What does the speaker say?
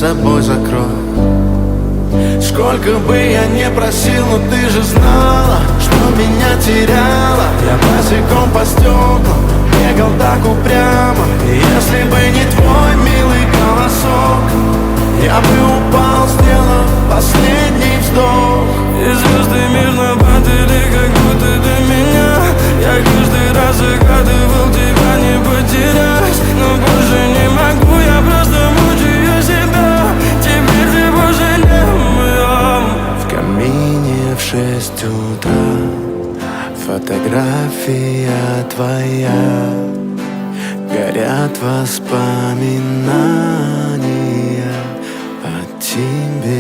собой закрой. Сколько бы я не просил, но ты же знала, что меня теряла. Я босиком по стеклам бегал так упрямо. И если бы не твой милый голосок, я бы упал, сделав последний вздох. И звезды мирно падали, как будто до меня. Я каждый раз загадывал тебя не потерять, но больше не могу, я просто мучаю себя. Теперь ты больше не моя. В камине в 6 утра фотография твоя, горят воспоминания о тебе.